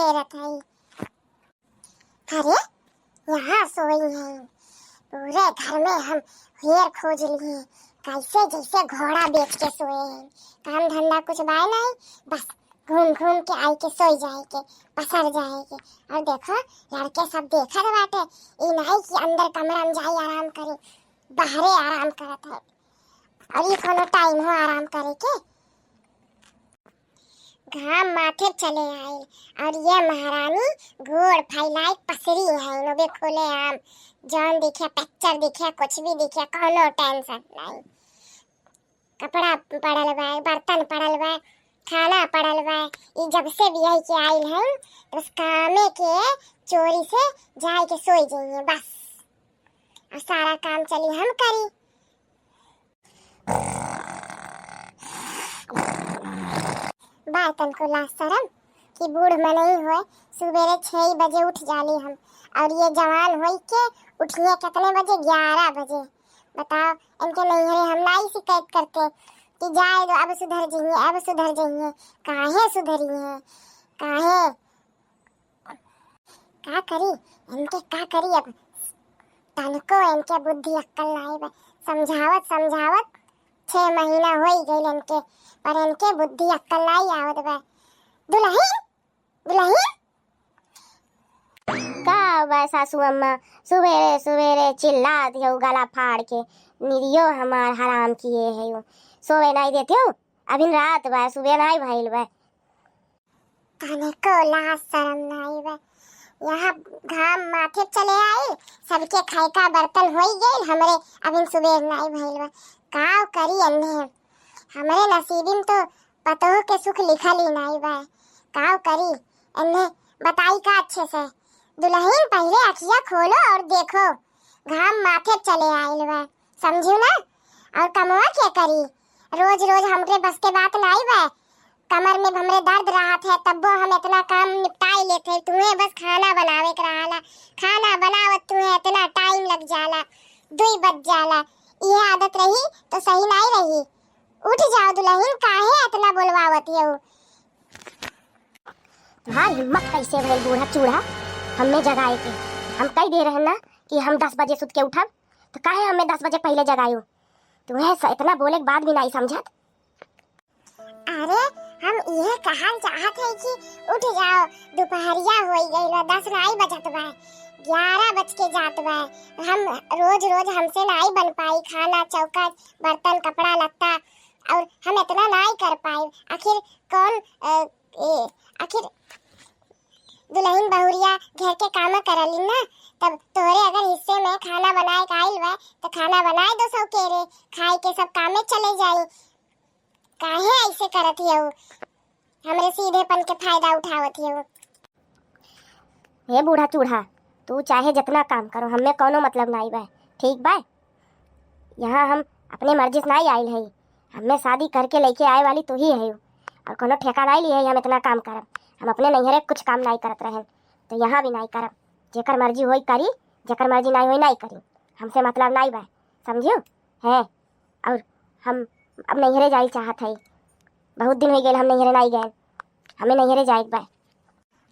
फेरत है। अरे यहाँ सोई है, पूरे घर में हम हेर खोज लिए, कैसे जैसे घोड़ा बेच के सोए हैं। काम धंधा कुछ बाय नहीं, बस घूम घूम के आई के सोई जाएंगे, पसर जाएंगे। और देखो लड़के सब देखत बाटे, ई नहीं कि अंदर कमरा में जाई आराम करे, बाहरे आराम करत है। और ये कोनो टाइम हो आराम करे के? घाम माथे चले आए और ये महारानी गोड़ फैलाई पसरी है, नोबे खोले आम, जौन दिखे पिक्चर दिखे कुछ भी दिखे, कोनो टेंशन नहीं। कपड़ा पड़ल बा, बर्तन पड़ल बा, खाना पड़ल बा। ये जब से बियाह के आइल है तो उस कामे के चोरी से जाए के सोई जाइए बस, और सारा काम चली हम करी। बातन को ला शरम कि बूढ़ में नहीं हुए, सुबेरे 6 बजे उठ जाली हम, और ये जवान होई के उठिए कितने बजे? 11 बजे। बताओ इनके नैहरे हम नहीं शिकायत करते कि जाए दो, अब सुधर जाइए, अब सुधर जाइए। काहे सुधरी है? काहे? का करी इनके, का करी अब? तनको इनके बुद्धि अक्कल नहीं बा। समझावत समझावत 6 महीना हो गए इनके, पर इनके बुद्धि अक्कल नहीं आवत बा। दुल्हन दुल्हन का बा सासू अम्मा, सुबेरे सुबेरे चिल्ला दियो गला फाड़ के, निरियो हमार हराम किए है यो। सोवे नहीं देते हो, अभी रात बा, सुबह नहीं भइल बा। तने को लाज शरम नहीं बा। यहाँ घाम माथे चले आए, सबके खाए का बर्तन हो गए, हमरे अभी सुबह नहीं भइल बा। का करी अन्ने, हमरे नसीबिन तो पतोह के सुख लिखल ही नहीं बा। का करी अन्ने बताई का अच्छे से। दुल्हन पहले अखियाँ खोलो और देखो, घाम माथे चले आइल बा, समझू ना? और कमवा क्या करी? रोज रोज हमरे बस के बात नहीं बा। कमर में हमरे दर्द रहत है, तब हम इतना काम निपटाई लेते। तुम्हें बस खाना बनावे के रहला, खाना बनावत तुम्हें इतना टाइम लग जाला, 2 बज जाला। ये आदत रही तो सही नहीं रही। उठ जाओ दुल्हन, काहे इतना बोलवावत हो? तुम्हारी हिम्मत कैसे भइल बूढ़ा चूड़ा हमें जगाए के? हम कह दे रहे ना कि हम 10 बजे सुत के उठब, तो काहे हमें 10 बजे पहले जगायो? तुम्हें इतना बोले के बाद भी नहीं समझत? अरे हम ये कहल चाहत है कि उठ जाओ, दोपहरिया हो गई, 10 नहीं बजत बा, 11 बज के जात बा। हम रोज रोज हमसे नहीं बन पाई खाना, चौका बर्तन कपड़ा लत्ता, और हम इतना नहीं कर पाए। आखिर कौन आखिर दुल्हन बहुरिया घर के काम करली ना, तब तोरे अगर हिस्से में खाना बनाए का आइल बा तो खाना बनाए दो, सौ केरे खाए के सब कामे चले जाई। काहे ऐसे करत हो? हमरे सीधेपन के फायदा उठावत हो। हे बूढ़ा चूड़ा, तू चाहे जितना काम करो, हमें कोनो मतलब नहीं बा, ठीक बा? यहाँ हम अपने मर्जी से नहीं आइल है, हमें शादी करके लेके आए वाली तू ही है, और कोनो ठेका नहीं लिए हम इतना काम करब। हम अपने नैहरे कुछ काम नहीं करत रहे, तो यहाँ भी नहीं करब। जेकर मर्जी होई करी, जेकर मर्जी नहीं होई नहीं करी, हमसे मतलब नहीं बा, समझियो है? और हम अब नैहरे जाई चाहत है, बहुत दिन हो गए हम नैहरे नहीं गए, हमें नैहरे जाए बा।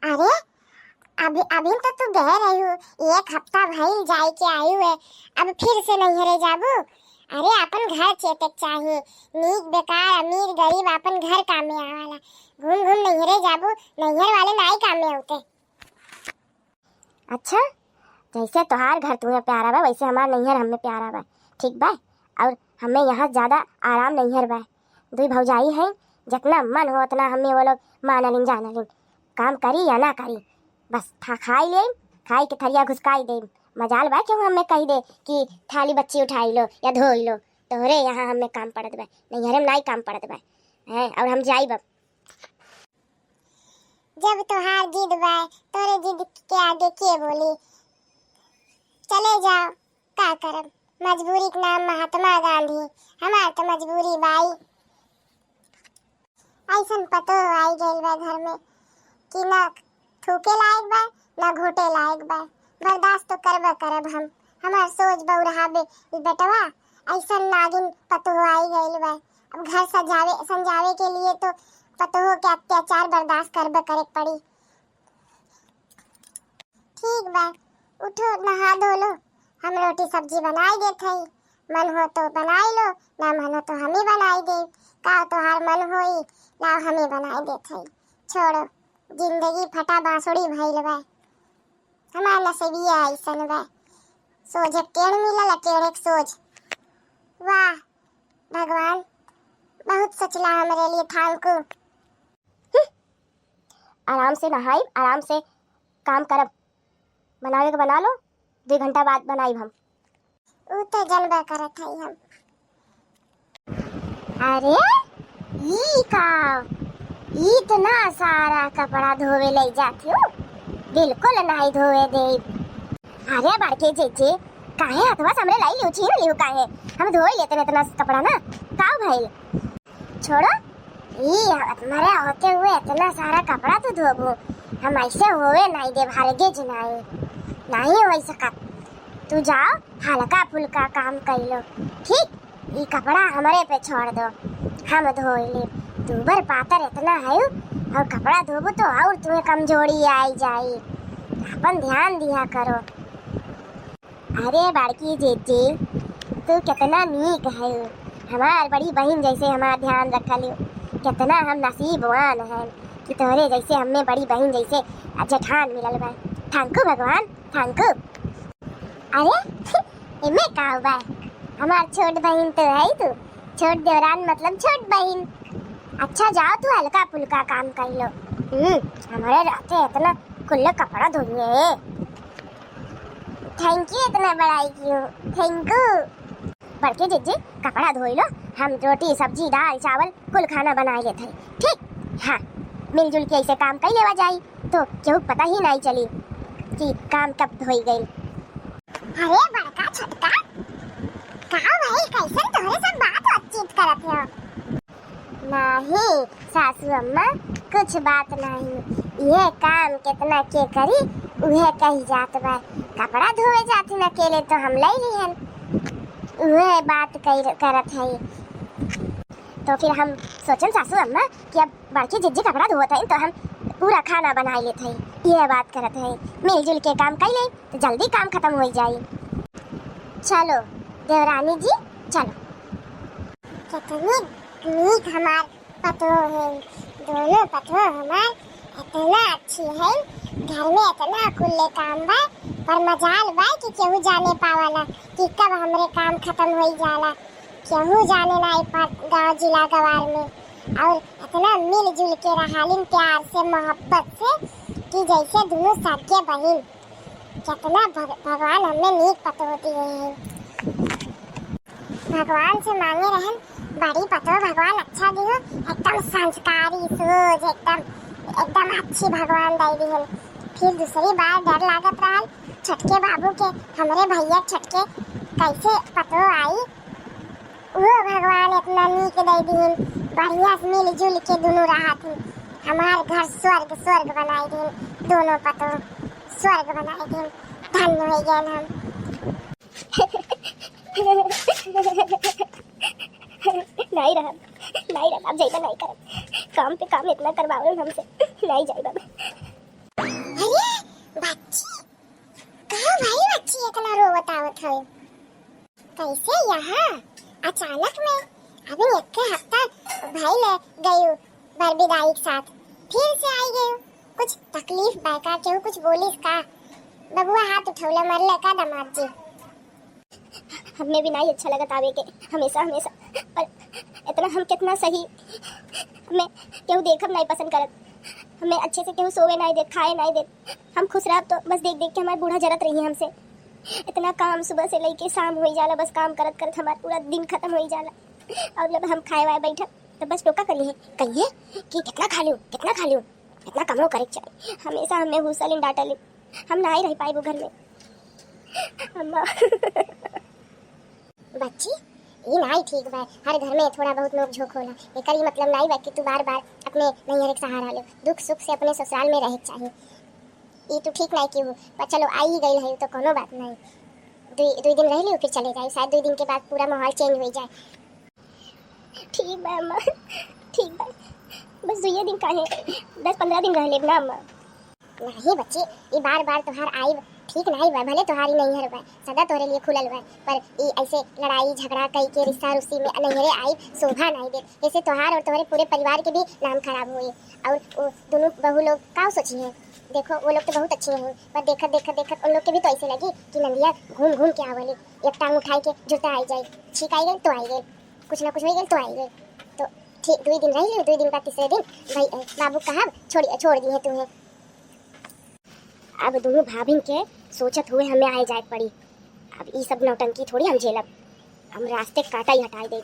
अरे अभी अभी तो तू गए रही हो, 1 हफ्ता भइल जाए के आई है, अब फिर से नैहरे जाबू? अरे अपन घर चेतक चाहिए, नीक बेकार अमीर गरीब अपन घर कामे आवाला। घूम घूम नैहरे जाबू, नैहर वाले नहीं कामे होते। अच्छा, जैसे तोहार घर तुम्हें प्यारा बा, वैसे हमारा नैहर हमें प्यारा बा, ठीक बा? और हमें यहाँ ज़्यादा आराम नैहर बा। 2 भौजाई हैं, जितना मन हो उतना हमें वो लोग मानलिन जानलिन, काम करी या ना करी, बस खाई ले, खाई के थरिया घुसकाई दे। मजाल बा क्यों हमें कही दे कि थाली बच्ची उठाई लो या धोई लो? तोहरे यहाँ हमें काम पड़त बा, नैहरे में नहीं काम पड़त बा है। और हम जाई बा। जब तोहार जिद बा, तोरे जिद के आगे के बोली? चले जाओ, का करब? मजबूरी के नाम महात्मा गांधी, हमार तो मजबूरी बाई। ऐसन पतो आई गइल बा घर में कि ना थूके लायक बा ना घोटे लायक बा। बर्दाश्त तो करबा करब हम, हमार सोच बहुरहा बेटवा। ऐसन नागिन पतो आई गइल बा, अब घर सजावे संजावे के लिए तो पतो के अत्याचार बर्दाश्त करबा करे पड़ी। ठीक बा, उठो नहा धो लो, हम रोटी सब्जी बनाई देत हई। मन हो तो बनाई लो, ना मन हो तो हम ही बनाई दे। का तोहार मन होई ला हम ही बनाई देत हई। छोड़ो, जिंदगी फटा बांसुरी भइल बा, हमार नसीबिया ऐसन बा। सोझ एक टेढ़ मिलल, टेढ़ एक सोझ। वाह भगवान, बहुत सोचला हमरे लिए, थैंक यू। आराम से नहाई, आराम से काम करब, बनावे के बना लो, 2 घंटा बाद बनाई हम। ऊ तो जनबा करत हई हम। अरे ई का इतना सारा कपड़ा धोवे ले जाती हो, बिल्कुल नहीं धोवे दे। अरे बड़के जेजे, काहे हथवा हमरे लाई लियो, छीन लियो काहे? हम धोई लेते इतना कपड़ा ना, का भइल? छोड़ो, ई हमारे होते हुए इतना सारा कपड़ा तो धोबो, हम ऐसे होवे नहीं दे, हरगिज नहीं हो सकत। तू जाओ, हल्का फुल्का काम कर लो, ठीक? ये कपड़ा हमारे पे छोड़ दो, हम धो ले। दूबर पातर इतना है और कपड़ा धोबो तो और तुम्हें कमजोरी आई जाई, अपन ध्यान दिया करो। अरे बड़की जेजी, तू कितना नीक है, हमार बड़ी बहन जैसे हमारा ध्यान रखा लियो। कितना हम नसीबवान हैं कि तोहरे जैसे हमें बड़ी बहन जैसे जेठान मिलल बा। थैंक यू भगवान, थैंक यू। अरे इमे का बा, हमार छोट बहन तो है तू, छोट देवरान मतलब छोट बहन। अच्छा जाओ, तू हल्का फुल्का काम कर लो। हमारे रहते इतना खुला कपड़ा धोइए। थैंक यू, इतना बड़ाई क्यों? Thank you. बड़के जीजी कपड़ा धोई लो, हम रोटी सब्जी दाल चावल कुल खाना बना लेते हैं, ठीक? हाँ, मिलजुल के ऐसे काम कर लेवा जाई तो केहू पता ही नहीं चली कि काम कब होई गई। अरे बड़का छोटका, का भाई कैसन तोहरे सब बातचीत करत हो? नहीं सासू अम्मा, कुछ बात नहीं, ये काम कितना के करी उहे कही जात बा। कपड़ा धोवे जाती न अकेले तो हम ले लिहन, उहे बात करत है। तो फिर हम सोचन सासू अम्मा कि अब बड़की जिज्जी कपड़ा धोवत है तो हम पूरा खाना बना लेते हैं, ये बात करत है। मिलजुल के काम कर ले तो जल्दी काम खत्म हो जाए। चलो देवरानी जी चलो। कितनी नीक हमार पतो है, दोनों पतो हमार इतना अच्छी है। घर में इतना खुले काम बा, पर मजाल बा कि केहू जाने पावाला कि कब हमरे काम खत्म हो जाला। केहू जाने ना गाँव जिला गवार में, और इतना मिलजुल के रहालिन प्यार से मोहब्बत से कि जैसे दोनों सगे बहन। कितना भगवान हमें नीक पतो होती है। भगवान से मांगे रहन बड़ी पतो, भगवान अच्छा दियो, एकदम संस्कारी सोच, एकदम अच्छी भगवान दे दिहन। फिर दूसरी बार डर लागत रहल छटके बाबू के, हमरे भैया छटके कैसे पतो आई, वो भगवान इतना नीक दे दिहन। बढ़िया से मिलजुल के दोनों रहत हन। हमार घर स्वर्ग स्वर्ग बनाई दिहन, दोनों पतो स्वर्ग बनाई दिहन। धन्य हो गए हम। नहीं रहा अब जाइबा नहीं करब, काम पे काम इतना करवाओ हमसे, नहीं जाइबा। अरे बच्ची, कहाँ भाई बच्ची इतना रोवत आवत है? कैसे यहाँ अचानक में? अभी एक हफ्ता भाई ले गई बरबी दाई के साथ, फिर से आई गई। कुछ तकलीफ बाका केहू कुछ बोलिस का? बबुआ हाथ उठौले मरले का दामाद जी? हमें भी नहीं अच्छा लगा आवे के हमेशा, पर इतना हम कितना सही, हमें केहू देखब नहीं पसंद करत, हमें अच्छे से केहू सोवे नहीं देत, खाए नहीं देत। हम खुश रहब तो बस देख देख के हमारे बूढ़ा जरत रही है हमसे। इतना काम सुबह से लेके शाम हो जाला, बस काम करत करत हमारा पूरा दिन खत्म हो जाला। और जब हम खाए वाए बैठा तो बस टोका करिए कि कितना खा लियो, इतना कमो करे चाहिए। हमेशा हमें हुसलिन डांटल, हम ना ही रह पाए वो घर में। अम्मा बच्ची ये नहीं ठीक बा, हर घर में थोड़ा बहुत नोक झोंक होला। एकर ये मतलब नहीं बा कि तू बार बार अपने नैहर के सहारा ले। दुख सुख से अपने ससुराल में रहे चाहिए, ये तो ठीक नहीं क्यों? पर चलो आई ही गई है तो कोनो बात नहीं, दो दिन रह लियो फिर चले जाए, शायद 2 दिन के बाद पूरा माहौल चेंज हो जाए। ठीक बा अम्मा, ठीक बा, बस 2 दिन काहे, 10-15 दिन रह लेब ना अम्मा। नहीं बच्ची, ये बार बार तोहार आई ठीक नहीं बा, भले तोहारी नहीं हर बा, सदा तोहरे लिए खुलल बा, पर ये ऐसे लड़ाई झगड़ा कई के रिश्ता रुश्ती में नैहरे आई शोभा नहीं दे। ऐसे तोहार और तोहरे पूरे परिवार के भी नाम खराब हुई। और वो दोनों बहू लोग का सोची है, देखो वो लोग तो बहुत अच्छे हैं, पर देखत देखत देखत उन लोग के भी तो ऐसे लगी कि नंदिया घूम घूम के आवली, एक टांग उठाई के जुटा आई जाए, छीक आई गई तो आई गई, कुछ ना कुछ हो गई तो आई गई। तो ठीक 2 दिन रही, 2 दिन का तीसरे दिन भाई बाबू कहा छोड़ दिए तुम्हें। अब दोनों भाभिन के सोचत हुए हमें आए जाए पड़ी। अब ये सब नौटंकी थोड़ी हम झेलब, हम रास्ते काटा ही हटाई दे,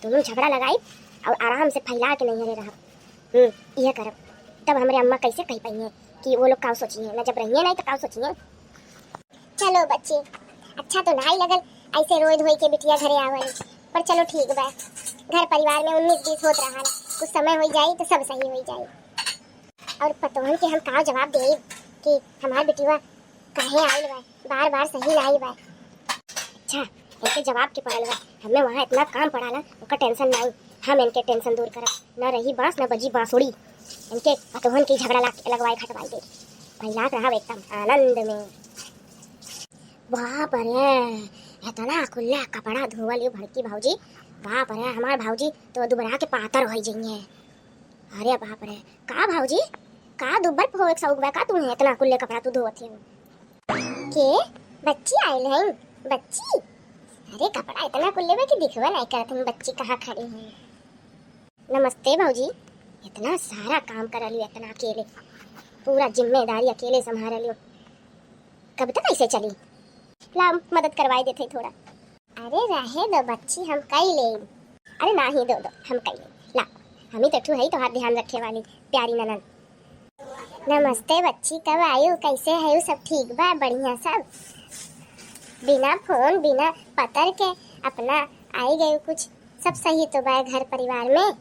दोनों झगड़ा लगाई और आराम से फैला के नहीं रहा। यह करब तब हमारे अम्मा कैसे कह पाई हैं कि वो लोग का सोची है ना, जब रही है नहीं तो का सोची है। चलो बच्चे, अच्छा तो नहीं लगल ऐसे रोई धोई के बिटिया घरे आवल, पर चलो ठीक बा, घर परिवार में 19-20 होत रहा, कुछ समय हो जाए तो सब सही हो जाए। और पतोहन के हम का जवाब दे कि हमार बिटिया काहे आइल बा, बार बार सही नहीं बा। अच्छा इनके जवाब के पड़ल बा, हमें वहाँ इतना काम पड़ाला उनका टेंशन नहीं, हम इनके टेंशन दूर करब, न रही बांस न बजी बांसुड़ी, इनके पतोहन की झगड़ा लगवाई खटवाई दे, फैला रहा एकदम आनंद में। बाप रे इतना खुला कपड़ा धोवल ये भड़की भाऊजी, बाप रे हमार भाऊजी तो दुबरा के पातर हो जाइए। अरे बाप रे का भाऊजी का दुब्बर हो एक सौग का तू इतना खुले कपड़ा तू धोवत है के बच्ची आइल है बच्ची, अरे कपड़ा इतना खुले में कि दिखवा नहीं करत हम बच्ची कहाँ खड़ी है। नमस्ते भाऊजी, इतना सारा काम कर लियो, इतना अकेले पूरा जिम्मेदारी अकेले संभाल लियो, कब तक ऐसे चली, ला मदद करवाई देते थोड़ा। अरे रहे दो बच्ची, हम कई ले। अरे ना ही दो हम कई ले, ला हम ही तो है तो हाथ ध्यान रखे वाली प्यारी ननद। नमस्ते बच्ची, कब आयु, कैसे है, सब ठीक बा, बढ़िया सब, बिना फोन बिना पतर के अपना आई गए, कुछ सब सही तो बा घर परिवार में।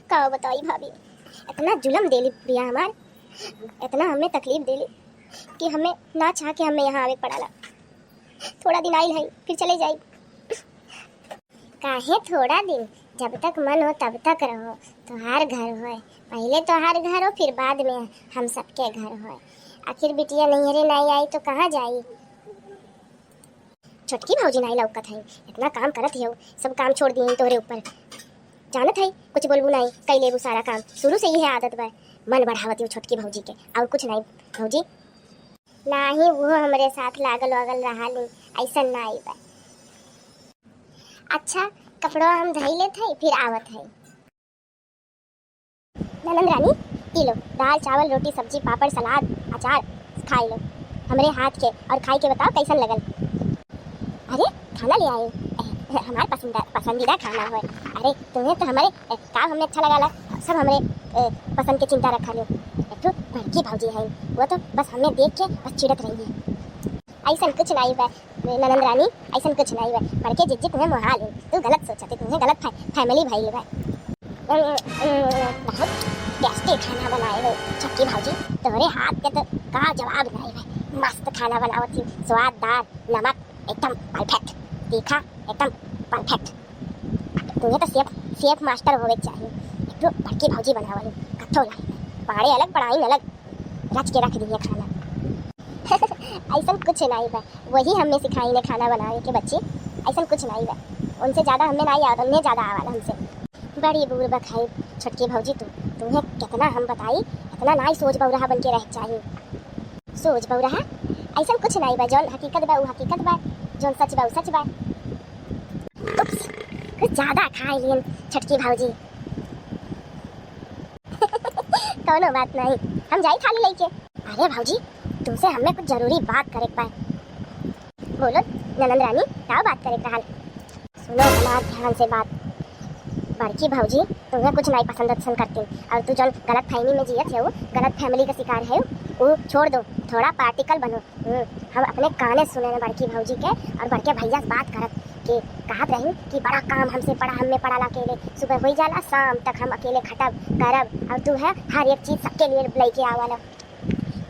कहो बताई भाभी, इतना जुलम देली प्रिया हमार, इतना हमें तकलीफ देली कि हमें ना चाह के हमें यहाँ आवे पड़ाला। थोड़ा दिन आई है फिर चले जाई। काहे थोड़ा दिन, जब तक मन हो तब तक रहो, तोहार घर होए, पहले तोहार घर हो फिर बाद में हम सबके घर होए। आखिर बिटिया नैहरे नहीं आई तो कहाँ जाई। छोटकी भाऊजी नहीं लौकत है, इतना काम करत है, सब काम छोड़ दिए तोहरे ऊपर, जानत है कुछ बोलबू नहीं, कई लेबू सारा काम, शुरू से ही है आदत बा, मन बढ़ावती हूँ छोटकी भाऊजी के और कुछ नहीं। भाऊजी नहीं वो हमारे साथ लागल वागल रहा ली, ऐसा नहीं बा। अच्छा कपड़ा हम धई लेत है फिर आवत है। ननद रानी ई लो दाल चावल रोटी सब्जी पापड़ सलाद अचार खाई लो हमारे हाथ के, और खाई के बताओ कैसन लगल। अरे खाना ले आए, हमारे पसंदीदा खाना है। अरे तुम्हें तो हमारे काम हमने अच्छा लगा, सब हमारे पसंद की चिंता रखा लो। एक तो बड़की भाऊजी है, वो तो बस हमें देख के बस चिड़त रही है। ऐसा कुछ नहीं बा ननद रानी, ऐसा कुछ नहीं बा, बड़के जिज्जी तुम्हें मोहा ले, तू गलत सोचते, तुम्हें गलत फैमिली भाई बा। बहुत टेस्टी खाना बनाए हो छक्की भाऊजी, तुम्हारे हाथ के तो का जवाब नहीं है, मस्त खाना बनावत थी, स्वाददार, नमक एकदम परफेक्ट, तीखा एकदम परफेक्ट। तुम्हें तो सेफ मास्टर होवे चाहिए। एक तो बड़की भाऊजी बनावल कथो लाई, पाड़े अलग पढ़ाई अलग, रच के रख दिए खाना। ऐसा कुछ नहीं बा, वही हमें सिखाई ने खाना बनाने के बच्चे, ऐसा कुछ नहीं बा, उनसे ज़्यादा हमें नहीं आता, उन्हें ज़्यादा आवाला हमसे। बड़ी बूढ़ बखाई छोटकी भाऊजी, तुम्हें कितना हम बताई, इतना नहीं सोच बहु बन के रह चाहिए। सोच बहु रहा ऐसा कुछ नहीं बा, जौन हकीकत बा वो हकीकत बा, जौन सच बा वो सच बा। उप्स, कुछ ज़्यादा खाई लियन छोटकी भाऊजी। कोनो बात नहीं, हम जाई थाली लेके। अरे भाऊजी तुमसे हमें कुछ जरूरी बात करे पाए। बोलो ननद रानी, क्या बात करे रहल। सुनो हमार ध्यान से बात। बड़की भाऊजी तुम्हें कुछ नहीं पसंद करती, और तू जो गलत फहमी में जियत है, गलत फैमिली का शिकार है, वो छोड़ दो, थोड़ा पार्टिकल बनो। हम अपने काने सुने बड़की भाऊजी के और बड़के भैया से बात करत कि कहत रही कि बड़ा काम हमसे पड़ा, हमें पड़ाला अकेले, सुबह हो जाला शाम तक हम अकेले खटब करब, और तू है हर एक चीज़ सबके लिए लेके आवाला।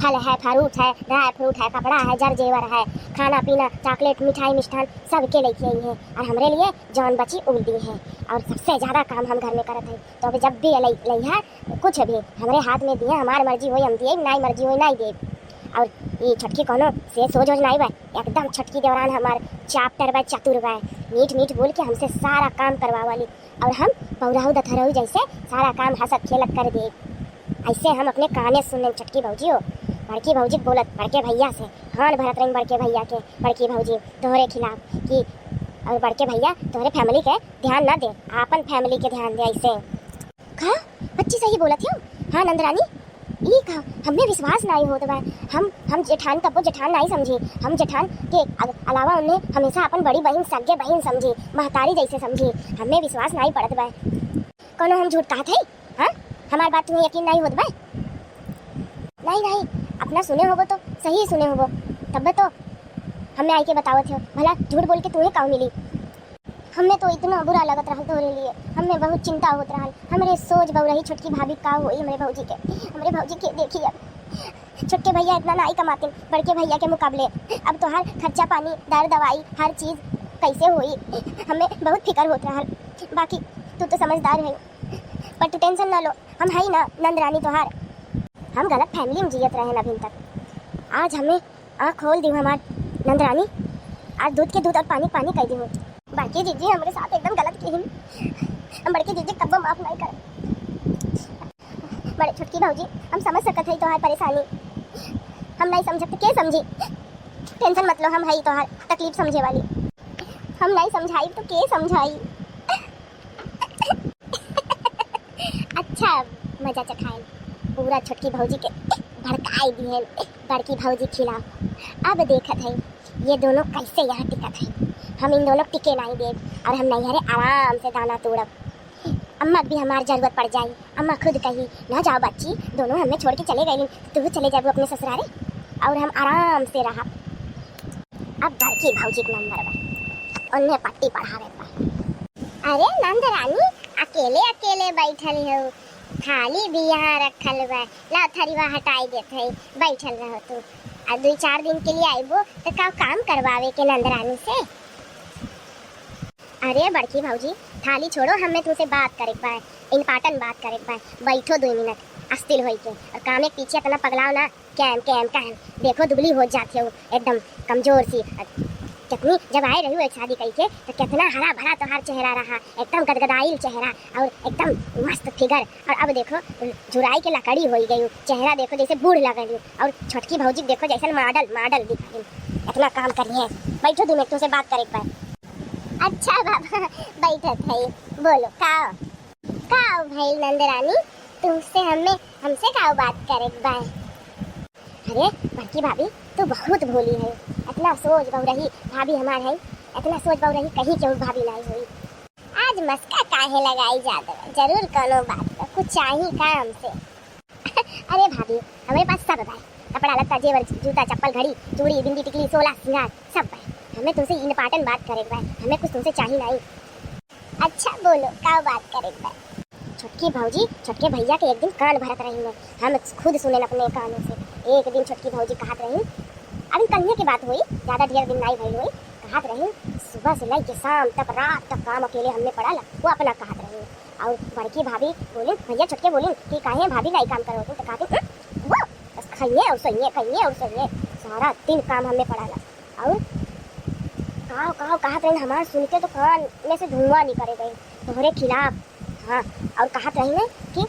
फल है, फ्रूट है, ड्राई फ्रूट है, कपड़ा है, जर जेवर है, खाना पीना, चॉकलेट, मिठाई, मिष्ठान सब के लेके आई है। और हमरे लिए जौन बची उल दी है। और सबसे ज़्यादा काम हम घर में करत है। तो अभी जब भी लइहा कुछ भी हमरे हाथ में दिए, हमार मर्जी होई हम दिए, नाई मर्जी होई नाई दे। और ये छटकी कोनो से सोच नहीं बा, एकदम छटकी देवरान हमार चाप्टर बा, चतुर बा, मीठ मीठ बोल के हमसे सारा काम करवा वाली। और हम बौराहू दथरहू जैसे सारा काम हंसत खेलत कर दे। ऐसे हम अपने काने सुन छटकी भौजी हो। बड़की भौजी बोलत बड़के भैया से, कान भरत रही बड़के भैया के, बड़की भौजी तोहरे खिलाफ कि और बड़के भैया तोहरे फैमिली के ध्यान ना दे, आपन फैमिली के ध्यान दे। ऐसे का बच्ची सही बोलत हो। हाँ नंदरानी, ई का हमें विश्वास नहीं होता बा। हम जेठान कबो जेठान नहीं समझी। हम जेठान के अलावा उन्हें हमेशा अपन बड़ी बहन, सगे बहन समझी, महतारी जैसे समझी। हमें विश्वास नहीं पड़त बा। कोनो हम झूठ कहत है? हाँ, हमारी बात तुम्हें यकीन नहीं होत बा? नहीं, अपना सुने होगो तो सही सुने होगो, तब तो हमें आई के बतावत हो। भला झूठ बोल के तुम्हें काऊ मिली? हमें तो इतना बुरा लगत रहा तोहरे लिए, हमें बहुत चिंता होत रहा। हमरे सोच बहु रही छोटकी भाभी का होई हमरे भौजी के। हमरे भौजी के देखिए, छोटके भैया इतना नहीं कमाते बड़के भैया के मुकाबले। अब तो हर खर्चा पानी, दर दवाई, हर चीज़ कैसे होई, हमें बहुत फिक्र होत रहा। बाकी तू तो समझदार है, पर तू टेंशन ना लो, हम है ना नंदरानी तोहार। हम गलत फैमिली में जियत रहे अभी तक। आज हमें आँख खोल दी हमार नंदरानी। आज दूध के दूध और पानी पानी कह दी हो। बाकी जीजी हमारे साथ एकदम गलत की हम बड़की जीजी कब्बो माफ नहीं कर। बड़े छोटकी भौजी, हम समझ सकत है तोहार परेशानी, हम नहीं समझते के समझी। टेंशन मत लो, हम है तोहार तकलीफ समझे वाली। हम नहीं समझाई तो के समझाई। अच्छा मजा चखाए पूरा छोटकी भौजी के भड़काई दी है बड़की भौजी खिलाफ। अब देखत है ये दोनों कैसे यहाँ टिकत है। हम इन दोनों टिके नहीं दे और हम नहीं हरे आराम से दाना तोड़ब। अम्मा भी हमारी जरूरत पड़ जाए। अम्मा खुद कही ना जाओ बच्ची, दोनों हमें छोड़ के चले गए, तू चले जाबो अपने ससुरारे और हम आराम से रहा। अब बड़की भौजी के नंबर बा, उन्हें पट्टी पढ़ावे बा। अरे नंदरानी, अकेले अकेले बैठल हो, थाली भी यहाँ रखल बा, ला थरीवा हटाई देत है, बैठल रहो तू। और 2-4 दिन के लिए आइबो तो का काम करवावे के नंदरानी से। अरे बड़की भौजी थाली छोड़ो, हमें तुमसे बात करे पाए, इम्पोर्टेंट बात करे पाए। बैठो 2 मिनट अस्थिर होई के, और काम के पीछे इतना पगलाओ ना। कैम देखो दुबली हो जाती हो एकदम कमजोर सी। कितनी जब आए रही हो एक शादी कही के तो कितना हरा भरा तोहार चेहरा रहा, एकदम गदगदाइल चेहरा और एकदम मस्त फिगर। और अब देखो झुराई के लकड़ी हो गई, चेहरा देखो जैसे बूढ़ लग। और छोटकी भौजी देखो जैसे मॉडल दिखा, इतना काम करिए। बैठो 2 मिनट तुमसे बात करे पाए। अच्छा बाबा बैठत है, बोलो काओ भाई नंदरानी, तुमसे हमसे काओ बात करे बाय। अरे बड़की भाभी तू बहुत भोली है, इतना सोच बहु रही भाभी हमार है, इतना सोच बहु रही कहीं क्यों भाभी नहीं हुई। आज मस्का काहे लगाई जाता है, जरूर कोनो बात का कुछ चाहिए काम से। अरे भाभी हमारे पास सब है, कपड़ा लत्ता जेवर जूता चप्पल घड़ी चूड़ी बिंदी टिकली 16 श्रृंगार सब है। हमें तुमसे इम्पोर्टेंट बात करे भाई, हमें कुछ तुमसे चाहिए नहीं। अच्छा बोलो क्या बात करे भाई। छोटकी भौजी छोटके भैया के एक दिन कान भरत रही है, हम खुद सुने अपने कानों से। एक दिन छोटकी भौजी कहत रही, अभी कन्या की बात हुई, ज़्यादा ढेर दिन नहीं भई हुई, कहत रही सुबह से लेकर शाम तक रात तक काम अकेले हमने पड़ा ला, वो अपना कहत रही। और बड़की भाभी बोले भैया छोटके बोले कि काहे भाभी नहीं काम करो, तो कहते वो बस खाइए और सोइए सारा दिन काम हमें पड़ा ला। और कहा कहत रही हमारे सुनते तो कान में से धुआं निकले गई तोहरे खिलाफ। हाँ, और कहत रही ने कि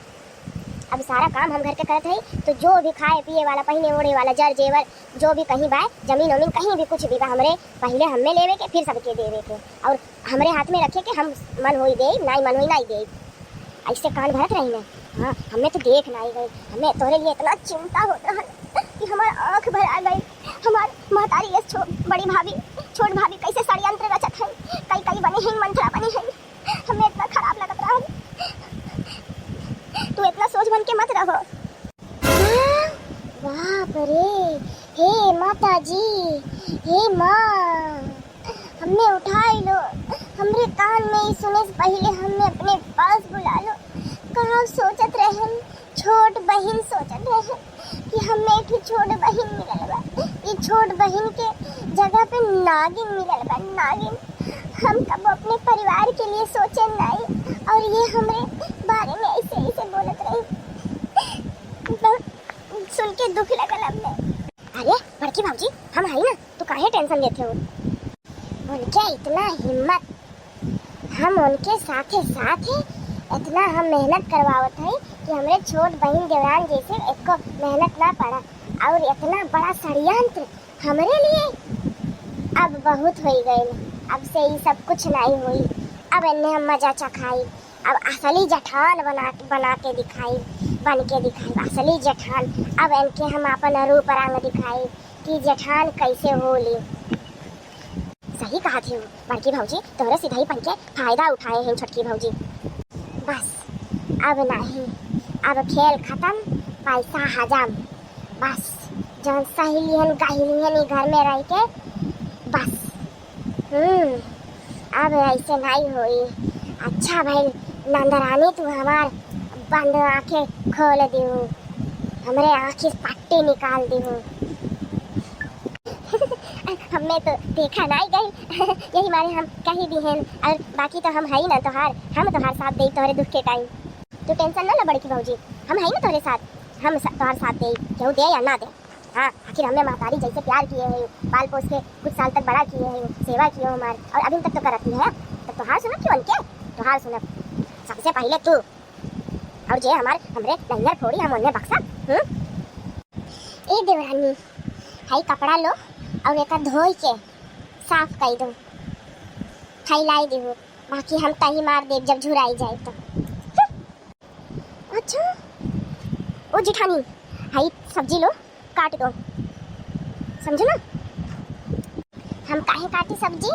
अब सारा काम हम घर के करते हैं, तो जो भी खाए पिए वाला पहने ओढ़े वाला जर जेवर जो भी कहीं बाय जमीन वमीन कहीं भी कुछ भी बा हमरे पहले हमें लेवे के फिर सबके देवे के, और हमरे हाथ में रखे के हम मन होई दे नहीं मन होई नहीं दे। ऐसे कान भरत रही ने। हाँ, हमें तो देख नहीं गई, हमें तोहरे लिए इतना चिंता होता है कि हमारा आँख भर आ गई। हमार महतारी बड़ी भाभी छोट भाभी कैसे षड्यंत्र रचत है, कई बनी है मंत्रा बनी है, हमें इतना खराब लगत रहा। तू इतना सोच बन के मत रहो। बाप रे, हे माता जी, हे माँ, हमने उठाई लो, हमरे कान में ही सुने से पहले हमें अपने पास बुला लो। कहाँ सोचत रहे छोट बहन सोचत है कि हमें एक छोट बहन मिलल बा। ये छोट बहन के जगह पे नागिन मिलल बा, नागिन। हम कब अपने परिवार के लिए सोचे नहीं और ये हमारे बारे में ऐसे ऐसे बोलत रही। सुन के दुख लगल हमने। अरे बड़की भाऊजी, हम है ना, तो काहे टेंशन लेते हो? उनके इतना हिम्मत, हम उनके साथे साथ ही इतना हम मेहनत करवावत है कि हमरे छोट बहन देवरान जैसे एक को मेहनत ना पड़ा और इतना बड़ा षड्यंत्र हमरे लिए। अब बहुत हो गई, अब से ये सब कुछ नहीं हुई। अब इन्हें हम मजा चखाई, अब असली जठान बना के दिखाई, बन के दिखाई असली जठान। अब इनके हम अपन रूप रंग दिखाई कि जठान कैसे होली। सही कहा थी बड़की भाऊजी, तोरे सीधाई पन के फायदा उठाए हैं छोटकी भाऊजी। बस अब नहीं, अब खेल खत्म, पैसा हजम। बस जौन सहेलियन गहेलियन घर में रह के बस। अब ऐसे नहीं हुई। अच्छा भाई नंदरानी, तू हमार बंद आंखें खोल दियो, हमरे आंखें पट्टी निकाल दियो। हमने तो देखा नहीं गई यही मारे हम कहीं भी हैं, और बाकी तो हम है ही ना तोहार। हम तोहार साथ दे तोहरे दुख के टाइम। तू टेंशन ना ले बड़की भाऊजी, हम है ना तोहरे साथ। हम तोहार साथ दे, क्यों दे या ना दे। हाँ, आखिर हमने महतारी जैसे प्यार किए हैं, पाल पोस के कुछ साल तक बड़ा किए हैं, सेवा किए हमारे, और अभी तक तो करती है। तब तोहार सुनब क्यों उनके? तोहार सुनब सबसे पहले तू, और जे हमरे नैयर फोड़ी हम उन्हें बक्सा। ए देवरानी, हाई कपड़ा लो और एक धोई के साफ कर दो, फैलाई दो, बाकी हम तही मार देव जब झुराई जाए तो। अच्छा ओ जिठानी, हाई सब्जी लो, काट दो, समझो ना। हम काहे काटी सब्जी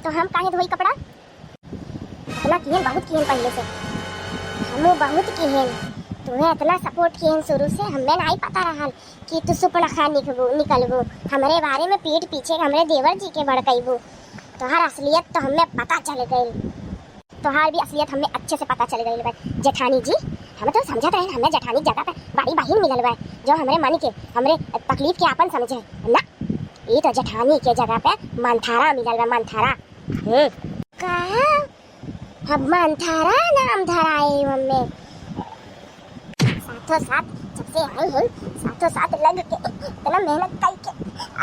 तो हम काहे धोई कपड़ा? इतना किहन, बहुत किहन पहले से, हम बहुत किहन। तुम्हें इतना सपोर्ट किहन शुरू से, हमें नहीं पता रहा कि तू सुपड़खा निकलबू हमारे बारे में पीठ पीछे हमरे देवर जी के भड़कैबू। तोहार असलियत तो हमें पता चल गई, तोहार भी असलियत हमें अच्छे से पता चल गई बा जेठानी जी। हमें तो समझत रहे हमें जेठानी जगह पे बड़ी बहन मिलल बा जो हमरे मन के, हमरे तकलीफ के अपन समझे ना। ये तो जेठानी के जगह पे मंथारा मिलल बा, मंथारा। कहा हम मंथारा नाम धराए हमें। साथों साथ सबसे आई हूँ, साथों साथ लग के इतना मेहनत करके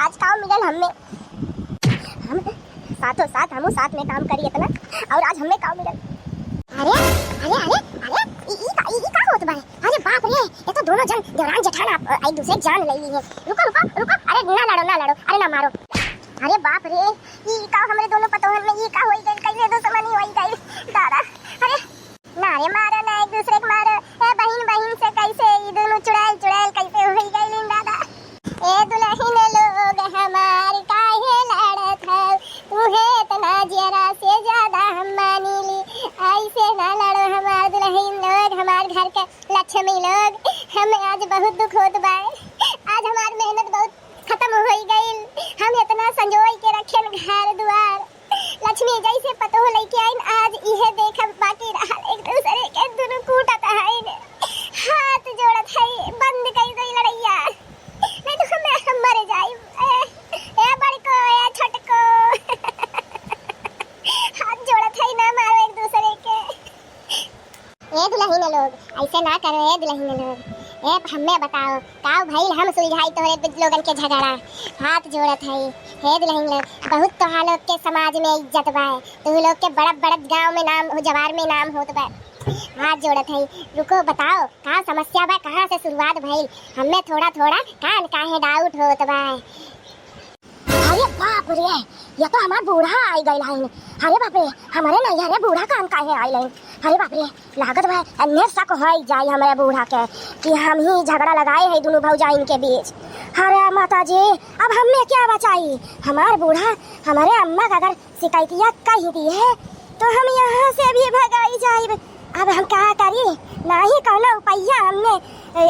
आज काम मिलल हमें। हम साथों साथ हम साथ में काम करी इतना, और आज हमें काम मिलल। अरे अरे अरे अरे ई का होत बा? अरे बाप रे, ये तो दोनों जन देवरान जेठान एक दूसरे जान ले ली है। रुको रुको रुको, अरे ना लड़ो, अरे ना मारो। अरे बाप रे, ई का हमरे दोनों पतोहन में ई का होई गइल? कैसे दुश्मनी होई गइल दादा? अरे ना रे, मारो ना, एक दूसरे के मारो। ए बहन से कैसे ई दोनों चुड़ैल कैसे होई गइल दादा? ए दुल्हन लोग हमार काहे लड़त है, तुहे इतना जरा से ज्यादा हम मानी ली। ऐसे ना लड़ो हमार दुल्हन लोग, हमार घर के लक्ष्मी लोग। हमें आज बहुत दुख होत बा, आज हमार मेहनत बहुत खत्म हो गई। हम इतना संजोई के रखेन घर दुआर, लक्ष्मी जैसे पतो लेके आइन, आज इहे देखब बाकी रहा एक दूसरे के दुनु कूटत है, हाथ जोड़त है, बंद कर दई लड़ैया, नहीं तो हम मर जाई। ए बड़को, ए छोटको हाथ जोड़त है, ना मारो एक दूसरे के। ए दुल्हन लोग ऐसे ना करो, ए दुल्हन लोग, ए हमें बताओ का भइल, हम सुलझाई तोरे लोगन के झगड़ा। हाथ जोड़त है, हे दुल्हन लोग, बहुत तोहार लोग के समाज में इज्जत बा, तू लोग के बड़ा बड़ा गांव में नाम, जवार में नाम होत बा। हाथ जोड़त है, रुको बताओ का समस्या बा, कहाँ से शुरुआत भइल? हमें थोड़ा कान काहे डाउट होत बा। अरे बाप रे, ये तो हमार बूढ़ा आई गइल है। अरे बाप रे, हमारे नहीं अरे बूढ़ा कान काहे आइल है? अरे बाप रे, लागत बा अन्य शक होई जाई हमारे बूढ़ा के कि हम ही झगड़ा लगाए हैं दोनों भौजाइन के बीच। अरे माता जी, अब हमें क्या बचाई? हमार बूढ़ा हमारे अम्मा का अगर शिकायतिया कह दी है तो हम यहाँ से भी भगाई जाए। अब हम क्या करी? नहीं कौन उपाया हमने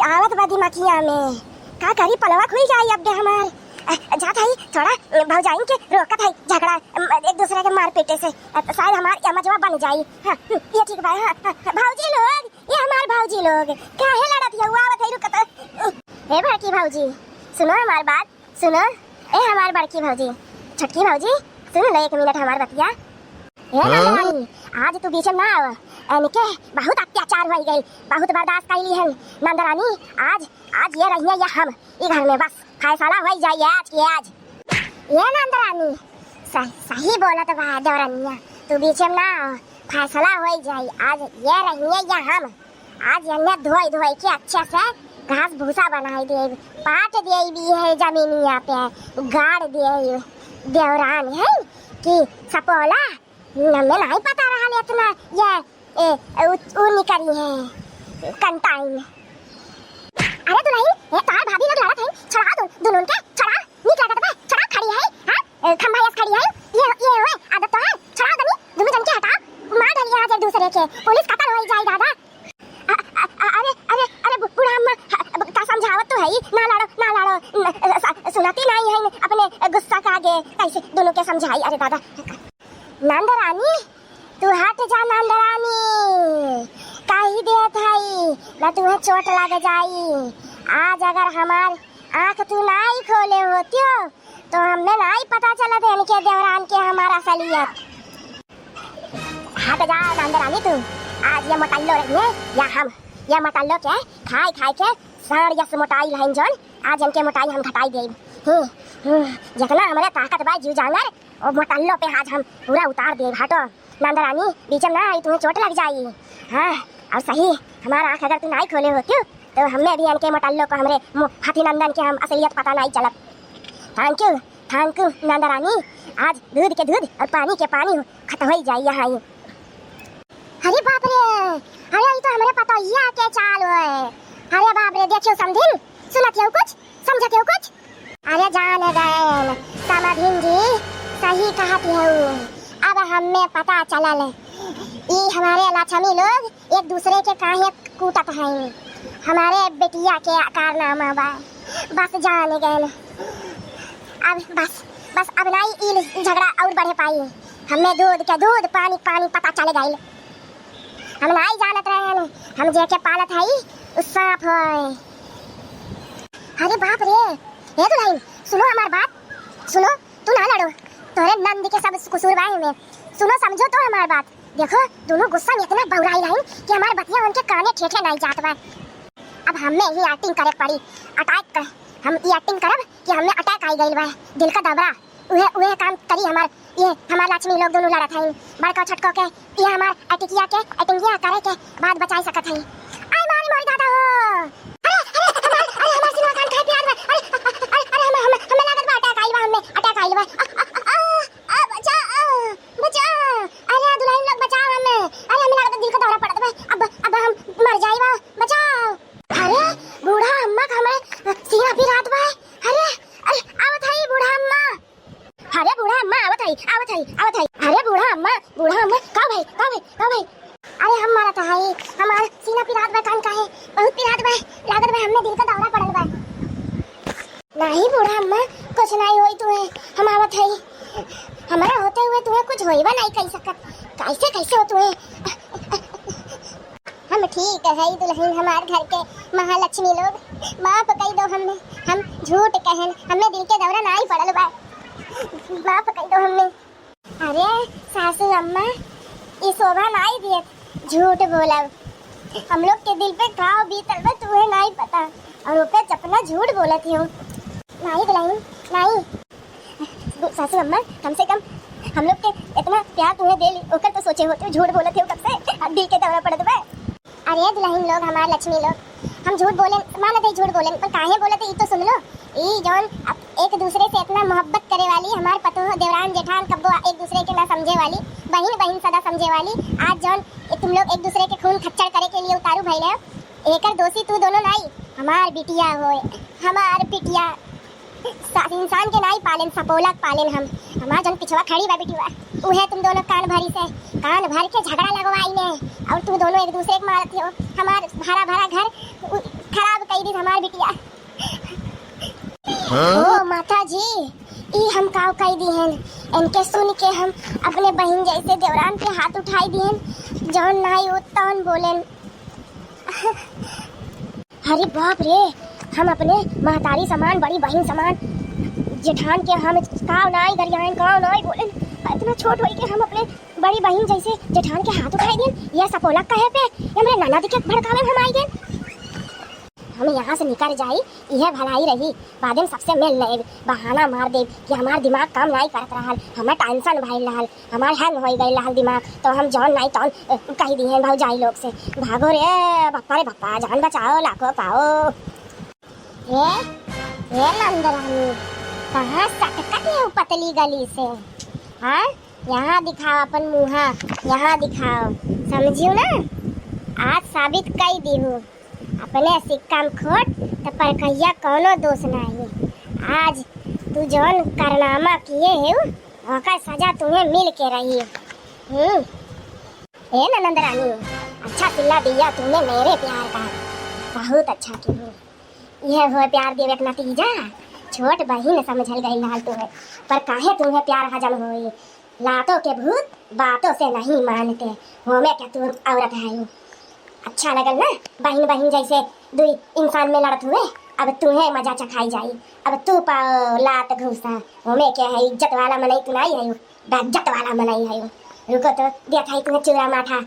आवत बा दिमागिया में, का करी? पलवा खुल जाई अब हमार। जात है थोड़ा भौजाइन के रोकत है झगड़ा एक दूसरे के मार पीटे से शायद हमार अमजवा बन जाई। हाँ, ये ठीक बा। हाँ, भौजी लोग, ये हमार भौजी लोग काहे लड़त है? आवत है रुकत। हे बड़की भौजी सुनो हमार बात सुनो। ए हमार बड़की भौजी छोटकी भौजी सुन ले 1 मिनट हमार बतिया। हे नंदरानी आज तू बीच में ना आव, इनके बहुत अत्याचार हो गई, बहुत बर्दाश्त कैली है नंदरानी। आज ये रहिए या हम ई घर में बस फैसला हो जाए आज की आज। ये नंदरानी सही बोलत बा देवरनिया, तू बीच में ना आव, फैसला हो जाए आज। ये रहिए या हम आज इन्हें धोई के अच्छे से घास भूसा बनाई दे, पाट दे भी है जमीनिया पे गाड़ दे देवरान है कि सपोला हमें नहीं पता रहा इतना ये निकली है कंटाइन। अरे तू नहीं ये तार भाभी लोग लड़त है, छड़ा दो दोनों के छड़ा नीक लागत बा, छड़ा खड़ी है। हां खंभा यस खड़ी है, ये होए आदत तो है, छड़ा दनी दोनों जन के हटा मार डालिए आज एक दूसरे के, पुलिस कत्ल हो जाए दादा। अरे बुढ़ा अम्मा का समझावत तो है ही, ना लड़ो सुनाती नहीं है अपने गुस्सा का आगे कैसे दोनों के समझाई। अरे दादा नंदरानी तू हट जा नंदरानी, काहे देत हई ना तुम्हें चोट लग जाई। आज अगर हमार आँख तू नहीं खोले होतियो तो हमें नहीं पता चला था इनके देवरान के हमारा असलियत। हट जा नंदरानी तू, आज ये मटल्लो रही या हम ये मटल्लो के खाई के साड़ यस मोटाई लाइन जन आज इनके मोटाई हम घटाई देब। जितना हमारे ताकत बा जीव जानवर और मटल्लो पे आज हम पूरा उतार देब। हटो नंदरानी बीच में ना आई, तुम्हें चोट लग जाई। हाँ और सही हमारा आँख अगर तू नहीं खोले होती तो हमें भी इनके मटल्लो को हमरे हाथी नंदन के हम असलियत पता नहीं चलत। थैंक यू नंदरानी, आज दूध के दूध और पानी के पानी खत्म हो जाए यहाँ। अरे बाप रे, अरे ये तो हमारे पता ही आके चाल है। अरे बाप रे देखियो समझिन सुनत हो कुछ समझत हो कुछ। अरे जान गए समझिन जी सही कहती हो, अब हमें पता चलल ये हमारे लक्ष्मी लोग एक दूसरे के काहे कूटत हैं, हमारे बेटिया के कारनामा बा। बस जान गए अब बस अब नहीं झगड़ा और बढ़े पाई। हमें दूध के दूध पानी पता चल गई। हम नहीं जानत रहे हम जेके पालत है उस सांप है। अरे बाप रे ये तो नहीं सुनो हमार बात सुनो, तू ना लड़ो, तोरे नंद के सब कसूर बाई में सुनो समझो तो हमार बात। देखो दोनों गुस्सा में इतना बौराई रही कि हमारे बतिया उनके काने ठेठे नहीं जात बा। अब हमें ही एक्टिंग करे पड़ी, अटैक कर हम ये एक्टिंग करब कि हमें अटैक आई गई बा दिल का दबरा। उहे काम करी हमार लक्ष्मी लोग दोनों लड़त हैं बड़का छटको के ये हमार अटिकिया के अटिंगिया करे के बाद बचाई सकत हैं। आई मारी दादा हो, अरे हमार सिनेमा कान खाए प्यार में, अरे हमें लागत बा अटैक आइल बा बचा अरे दुल्हन लोग बचाओ हमें। अरे हमें लागत दिल का दौरा पड़त बा, अब हम मर जाई बा, बचाओ। अरे बूढ़ा अम्मा का हमें सीना भी रात बा। अरे आवत है बूढ़ा अम्मा, अरे बूढ़ा अम्मा आवत है। अरे बूढ़ा अम्मा का भाई अरे हम मारत है हमार सीना पिरात बा, कान काहे बहुत पिरात बा, लागत बा हमने दिल का दौरा पड़ल बा। नहीं बूढ़ा अम्मा कुछ नहीं होई तुम्हें, हम आवत है हमारा होते हुए तुम्हें कुछ होई बा नहीं कह सकत, कैसे हो तुम्हें। हम ठीक है दुल्हन हमारे घर के महालक्ष्मी लोग, माफ कह दो हमें, हम झूठ कहन हमें दिल के दौरा नहीं पड़ल बा, माफ कह दो हमें। अरे सासू अम्मा ये शोभा नहीं दियत झूठ बोलब, हम लोग के दिल पे घाव बीतल बा तुम्हें नहीं पता और ऊपर चपना झूठ बोलती हूँ। नहीं दुल्हन नहीं सासू अम्मा कम से कम हम लोग के इतना प्यार तुम्हें दे ली ओकर तो सोचे होते झूठ बोलते हो कब से दिल के दौरा पड़त बा। अरे दुल्हन लोग हमारे लक्ष्मी लोग हम झूठ बोले मानते झूठ बोले पर काहे बोलते ये तो सुन लो। ई जौन एक दूसरे से इतना मोहब्बत करे वाली हमार पतो देवरान जेठान कब्बो एक दूसरे के ना समझे वाली बहन सदा समझे वाली, आज जौन तुम लोग एक दूसरे के खून खच्चर करे के लिए उतारू भइले हो, एकर दोषी तू दोनों नहीं हमार बिटिया होए, हमार बिटिया इंसान के नहीं पालेन सपोलक पालेन हम, हमार जौन पिछवा खड़ी बा बिटिया उहे तुम दोनों कान भर के झगड़ा लगवाई ने और तुम दोनों एक दूसरे के मारते हो, हमार भरा घर खराब कर दी हमार बिटिया। ओ माता जी, ई हम काव कही दिहन। इनके सुन के हम अपने बहन जैसे देवरान पे हाथ उठाई दिहन, जौन नाई उतौन बोलेन। अरे बाप रे, हम अपने महतारी समान, बड़ी बहन समान जेठान के हम काव नाई गरियान, काव नाई बोलेन। इतना छोट होई के हम अपने बड़ी बहन जैसे जेठान के हाथ उठाई दिहन। यह सपोलक कहे पे हमरे ननद के भड़कावे हम आई गए। हम यहाँ से निकल जाई, यह भलाई रही। बाद में सबसे मिल ले बहाना मार दे कि हमार दिमाग काम नहीं करत रहल, हमें टेंशन भइल रहल, हमार हैंग हो गई रहल दिमाग, तो हम जौन नहीं तौन कही दिए भौजाई लोग से। भागो रे बप्पा, रे बप्पा, जान बचाओ लाखों पाओ। ये नंदरानी कहाँ सटकत है पतली गली से? हाँ, यहाँ दिखाओ अपन मुँहा, यहाँ दिखाओ, समझियो ना? आज साबित कई दी हूँ अपने सिक्का में खोट तो पर कहिया कोनो दोष नहीं। आज तू जौन कारनामा किए है ओकर सजा तुम्हें मिल के रही। ए ननद रानी, अच्छा सिला दिया तुमने मेरे प्यार का, बहुत अच्छा की हो। यह हो प्यार देवे का नतीजा, छोट बहिन समझल गई लाल तुम्हें, पर काहे तुम्हें प्यार हजम होई। लातों के भूत बातों से नहीं मानते, हो मैं क्या तू औरत है। अच्छा लगल ना बहन बहन जैसे दुई इंसान में लड़त हुए। अब तुम्हें मजा चखाई जाई, अब तू पाओ लात घूसा। हमें क्या है, इज्जत वाला मनई तू नहीं है, बेइज्जत वाला मनई है। रुको तो देखा तुम्हें चूरा माथा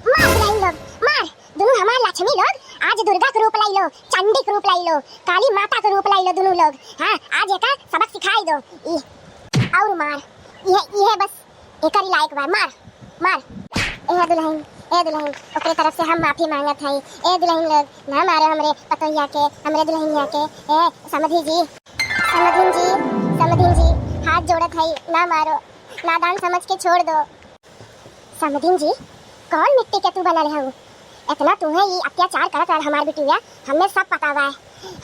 मार लाई लोग, मार दोनों हमार लक्ष्मी लोग। आज दुर्गा का रूप लाई लो, चंडी का रूप लाई लो, काली माता का रूप लाई लो दोनों लोग। हाँ, आज एक सबक सिखाई दो और मार। यह बस एक ही लायक बा, मार मार। ए दुल्हन ओकरे तरफ से हम माफी मांगत हई। ए दुल्हन लोग ना मारो हमरे पतोहिया के, हमरे दुल्हनिया के। ए समधी जी, समधिन जी हाथ जोड़त हई, ना मारो, नादान समझ के छोड़ दो। समधिन जी, कौन मिट्टी के तू बनल हऊ? इतना तुम्हें ये अत्याचार करत है हमार बिटिया, हमें सब पता बा।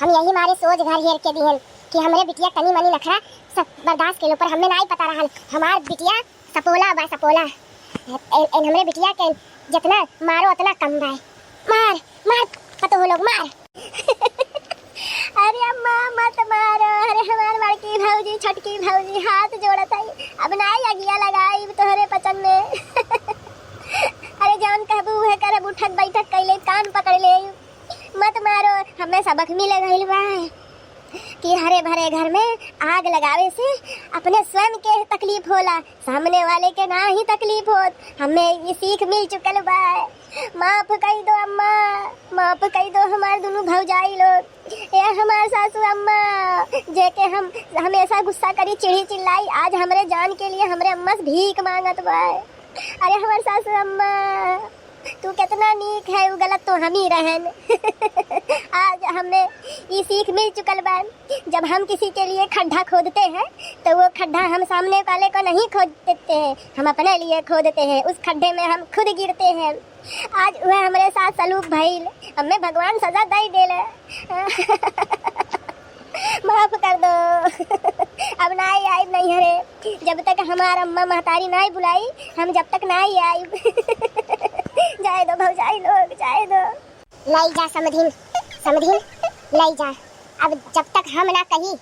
हम यही मारे सोच घर घेर के दिहन कि हमरे बिटिया तनी मनी नखरा सब बर्दाश्त के लो, पर हमें नहीं पता रहल हमार बिटिया सपोला बा, सपोला। हमरे बिटिया के जितना मारो उतना कम बा। मार मार पतो हो लोग, मार। अरे अम्मा मत मारो, अरे हमार बड़की भौजी छोटकी भौजी हाथ जोड़त है, अब नहीं अगिया लगाई तोहरे पचन में। अरे जान कहबू है करब, उठक बैठक कैले कान पकड़ ले, मत मारो। हमें सबक मिले गइल बा कि हरे भरे घर में आग लगावे से अपने स्वयं के तकलीफ होला, सामने वाले के ना ही तकलीफ होत। हमें ये सीख मिल चुकल बा। माफ कर दो अम्मा, माफ कर दो हमार दोनों भौजाई लोग। ये हमार सासू अम्मा जेके हम हमेशा गुस्सा करी, चिढ़ी चिल्लाई, आज हमरे जान के लिए हमरे अम्मा से भीख मांगत बा। अरे हमार सासू अम्मा तू कितना नीक है, वो गलत तो हम ही रहन। आज हमें ये सीख मिल चुकल बा, जब हम किसी के लिए खड्डा खोदते हैं तो वो खड्डा हम सामने वाले को नहीं खोद देते हैं, हम अपने लिए खोदते हैं। उस खड्डे में हम खुद गिरते हैं। आज वह हमारे साथ सलूक भइल, हमें भगवान सजा दे देले। माफ कर दो। अब नहीं आई नहीं हरे, जब तक हमारा अम्मा महतारी नहीं बुलाई हम जब तक नहीं आई। जाए दो भौजाई लोग, जाए दो। लाई जा समधिन, समधिन लाई जा। अब जब तक हम ना कही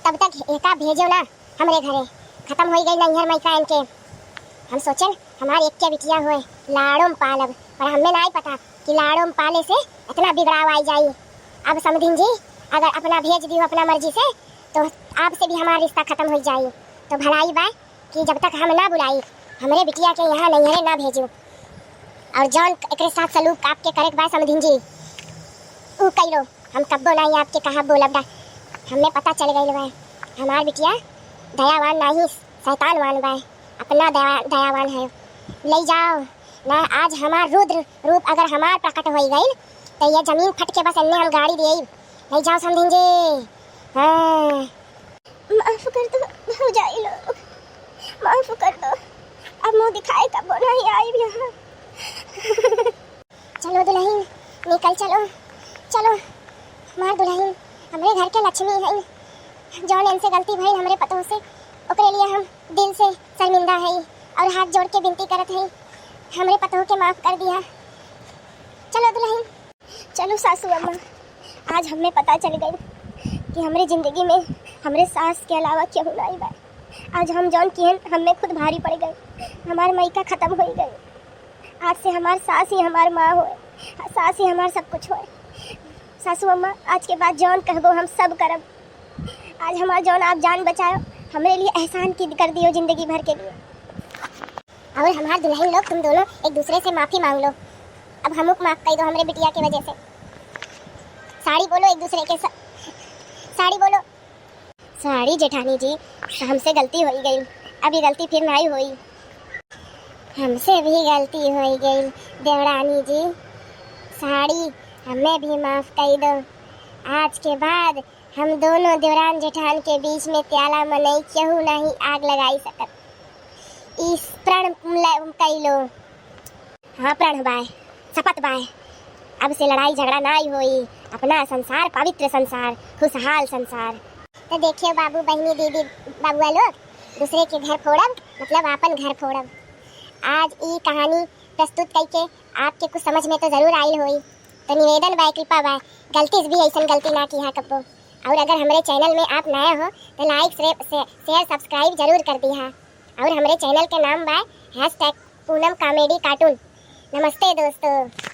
तब तक एका भेजो ना हमरे घरे। खत्म हो गई नैहर मैका इनके। हम सोचन हमारे एक के बिटिया हुए लाड़ों में पालब, पर हमें नहीं पता कि लाड़ों में पाले से इतना बिगड़ाव आई जाई। अब समधिन जी अगर अपना भेज दी अपना मर्जी से तो आपसे भी हमारा रिश्ता खत्म हो जाए। तो भलाई बा कि जब तक हम ना बुलाई हमरे बिटिया के यहाँ नैहरे ना भेजो। और जौन एक साथ सलूक आपके करे बा समधिन जी ऊ कइलो, हम कब्बो नहीं आपके कहा बोलब डा। हमें पता चल गई बा हमार बिटिया दयावान नहीं शैतानवान बा, अपना दयावान है। ले जाओ ना, आज हमार रुद्र रूप अगर हमार प्रकट हो गई तो ये जमीन फट के बस अन्य हम गाड़ी दे। ले जाओ समधिन जी। हाँ माफ कर दो भौजाई लोग, माफ कर दो। अब मुँह दिखाए कब नहीं आई यहाँ। चलो दुल्हन निकल चलो, चलो। हमार दुल्हन हमरे घर के लक्ष्मी है, जौन इनसे गलती भई हमरे पतों से ओकरे लिए हम दिल से शर्मिंदा है और हाथ जोड़ के विनती करत है हमरे पतों के माफ कर दिया। चलो दुल्हन, चलो सासू अम्मा। आज हमें पता चल गई कि हमरे ज़िंदगी में हमरे सास के अलावा केहू नहीं बा। आज हम जौन किहन हमें खुद भारी पड़ गए। हमार मायका ख़त्म हो गई। आज से हमार सास ही हमार माँ होए, सास ही हमार सब कुछ होए। सासू अम्मा, आज के बाद जौन कहबो हम सब करब। आज हमार जौन आप जान बचाओ, हमरे लिए एहसान की कर दियो ज़िंदगी भर के लिए। और हमार दुल्हन लोग, तुम दोनों एक दूसरे से माफ़ी मांग लो। अब हमको माफ़ कर दो हमरे बिटिया की वजह से। साड़ी बोलो एक दूसरे के साड़ी बोलो। साड़ी जेठानी जी, हमसे गलती हो गई, अब ये गलती फिर नहीं हुई। हमसे भी गलती हो गई देवरानी जी, साड़ी हमें भी माफ़ कर दो। आज के बाद हम दोनों देवरान जेठान के बीच में त्याला मनई केहू नहीं आग लगाई सकत। इस प्रण कई लो। हाँ प्रण बाय, शपथ बाय। अब से लड़ाई झगड़ा नहीं होई। अपना संसार पवित्र संसार, खुशहाल संसार। तो देखियो बाबू बहनी दीदी बाबुआ लोग, दूसरे के घर फोड़ब मतलब आपन घर फोड़ब। आज ये कहानी प्रस्तुत करके आपके कुछ समझ में तो जरूर आई होई। तो निवेदन बाय, कृपा बाय, गलती से भी ऐसा गलती ना की है कब्बो। और अगर हमारे चैनल में आप नए हो तो लाइक शेयर सब्सक्राइब जरूर कर दी है। और हमारे चैनल के नाम बाय #पूनम कॉमेडी कार्टून। नमस्ते दोस्तों।